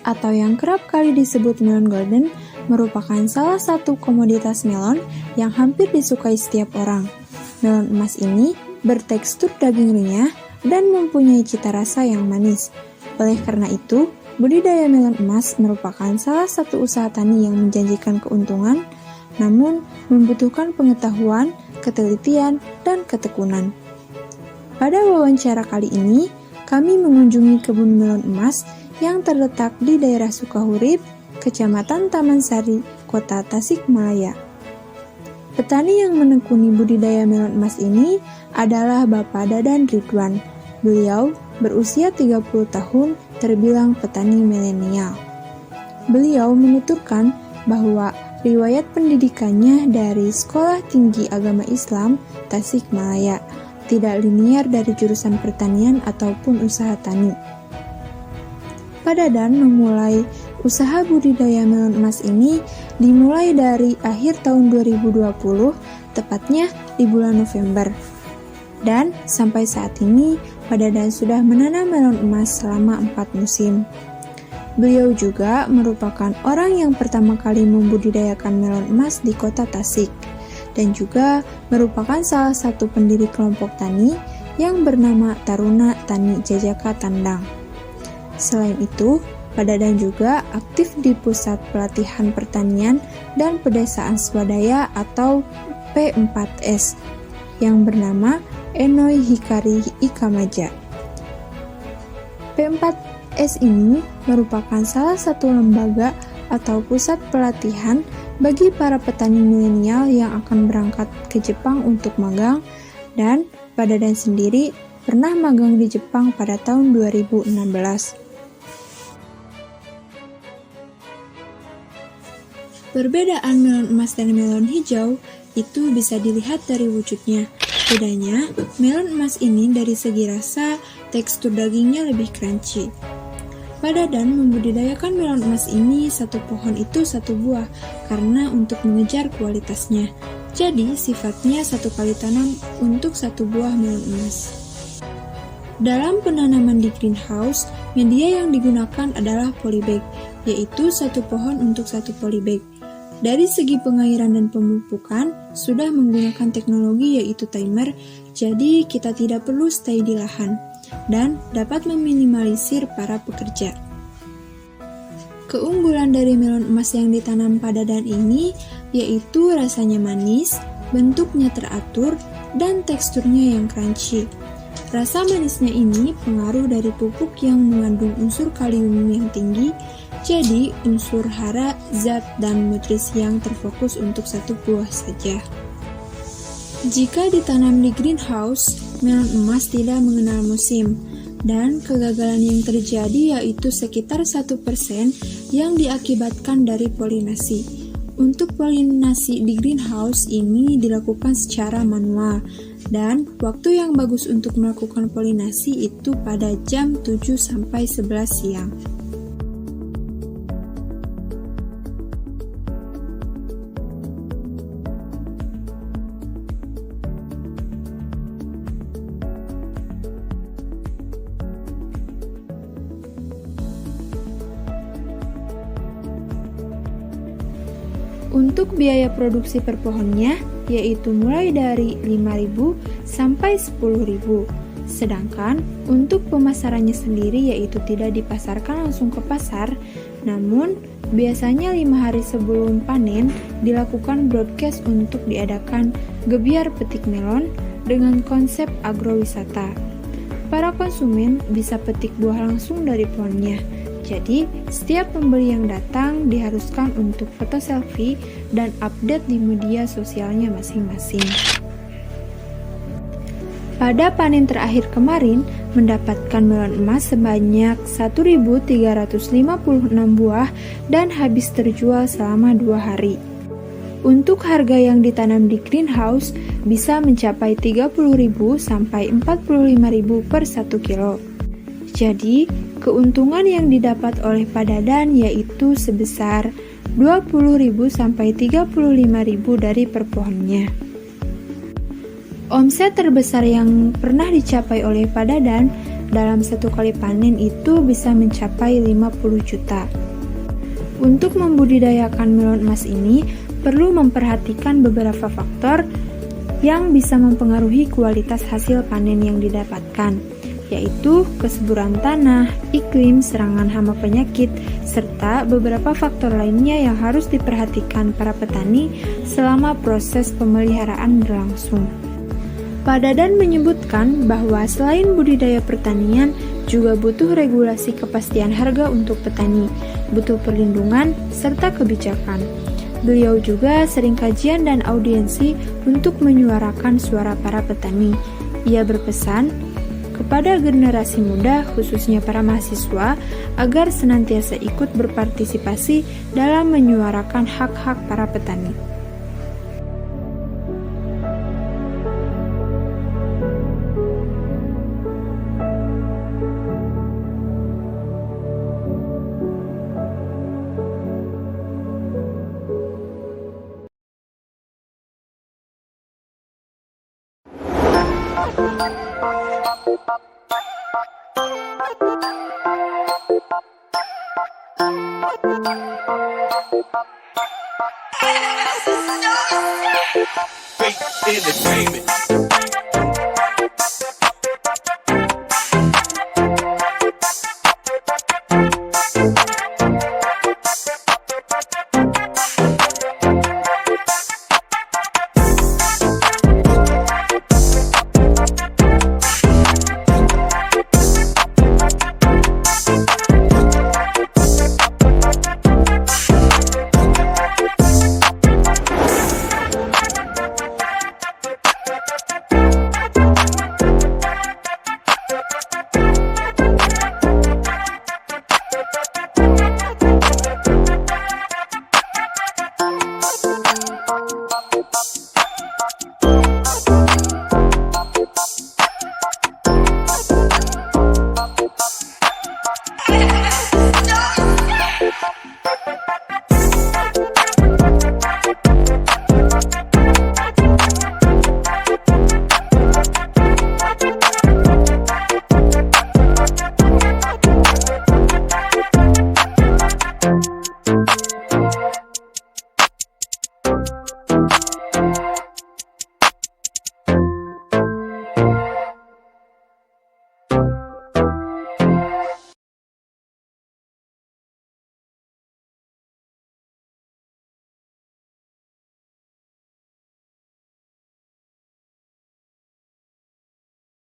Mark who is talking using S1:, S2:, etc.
S1: atau yang kerap kali disebut melon golden merupakan salah satu komoditas melon yang hampir disukai setiap orang. Melon emas ini bertekstur daging renyah dan mempunyai cita rasa yang manis. Oleh karena itu, budidaya melon emas merupakan salah satu usaha tani yang menjanjikan keuntungan, namun membutuhkan pengetahuan, ketelitian, dan ketekunan. Pada wawancara kali ini, kami mengunjungi kebun melon emas yang terletak di daerah Sukahurip, Kecamatan Taman Sari, Kota Tasikmalaya. Petani yang menekuni budidaya melon emas ini adalah Bapak Dadan Ridwan. Beliau berusia 30 tahun, terbilang petani milenial. Beliau menuturkan bahwa riwayat pendidikannya dari Sekolah Tinggi Agama Islam Tasikmalaya, tidak linear dari jurusan pertanian ataupun usaha tani. Pak Dadan memulai usaha budidaya melon emas ini dimulai dari akhir tahun 2020, tepatnya di bulan November. Dan sampai saat ini, Pak Dadan sudah menanam melon emas selama 4 musim. Beliau juga merupakan orang yang pertama kali membudidayakan melon emas di kota Tasik, dan juga merupakan salah satu pendiri kelompok tani yang bernama Taruna Tani Jajaka Tandang. Selain itu, Pak Dadan juga aktif di Pusat Pelatihan Pertanian dan Pedesaan Swadaya atau P4S yang bernama Enoi Hikari Ikamaja. P4S ini merupakan salah satu lembaga atau pusat pelatihan bagi para petani milenial yang akan berangkat ke Jepang untuk magang, dan Pak Dadan sendiri pernah magang di Jepang pada tahun 2016. Perbedaan melon emas dan melon hijau itu bisa dilihat dari wujudnya. Bedanya, melon emas ini dari segi rasa, tekstur dagingnya lebih crunchy. Pak Dadan membudidayakan melon emas ini satu pohon itu satu buah karena untuk mengejar kualitasnya. Jadi, sifatnya satu kali tanam untuk satu buah melon emas. Dalam penanaman di greenhouse, media yang digunakan adalah polybag, yaitu satu pohon untuk satu polybag. Dari segi pengairan dan pemupukan, sudah menggunakan teknologi yaitu timer, jadi kita tidak perlu stay di lahan, dan dapat meminimalisir para pekerja. Keunggulan dari melon emas yang ditanam Pak Dadan ini, yaitu rasanya manis, bentuknya teratur, dan teksturnya yang crunchy. Rasa manisnya ini pengaruh dari pupuk yang mengandung unsur kalium yang tinggi, jadi unsur hara, zat, dan nutrisi yang terfokus untuk satu buah saja. Jika ditanam di greenhouse, melon emas tidak mengenal musim, dan kegagalan yang terjadi yaitu sekitar 1% yang diakibatkan dari polinasi. Untuk polinasi di greenhouse ini dilakukan secara manual, dan waktu yang bagus untuk melakukan polinasi itu pada jam 7-11 siang. Untuk biaya produksi per pohonnya, yaitu mulai dari 5.000 sampai 10.000. Sedangkan untuk pemasarannya sendiri yaitu tidak dipasarkan langsung ke pasar, namun biasanya 5 hari sebelum panen dilakukan broadcast untuk diadakan gebiar petik melon dengan konsep agrowisata. Para konsumen bisa petik buah langsung dari pohonnya. Jadi, setiap pembeli yang datang diharuskan untuk foto selfie dan update di media sosialnya masing-masing. Pada panen terakhir kemarin, mendapatkan melon emas sebanyak 1.356 buah dan habis terjual selama 2 hari. Untuk harga yang ditanam di greenhouse bisa mencapai 30.000 sampai 45.000 per 1 kilo. Jadi, keuntungan yang didapat oleh Pak Dadan yaitu sebesar 20.000 sampai 35.000 dari per pohonnya. Omset terbesar yang pernah dicapai oleh Pak Dadan dalam satu kali panen itu bisa mencapai 50 juta. Untuk membudidayakan melon emas ini, perlu memperhatikan beberapa faktor yang bisa mempengaruhi kualitas hasil panen yang didapatkan, yaitu kesuburan tanah, iklim, serangan hama penyakit, serta beberapa faktor lainnya yang harus diperhatikan para petani selama proses pemeliharaan berlangsung. Pak Dadan menyebutkan bahwa selain budidaya pertanian, juga butuh regulasi kepastian harga untuk petani, butuh perlindungan, serta kebijakan. Beliau juga sering kajian dan audiensi untuk menyuarakan suara para petani. Ia berpesan kepada generasi muda, khususnya para mahasiswa, agar senantiasa ikut berpartisipasi dalam menyuarakan hak-hak para petani.
S2: Fake entertainment.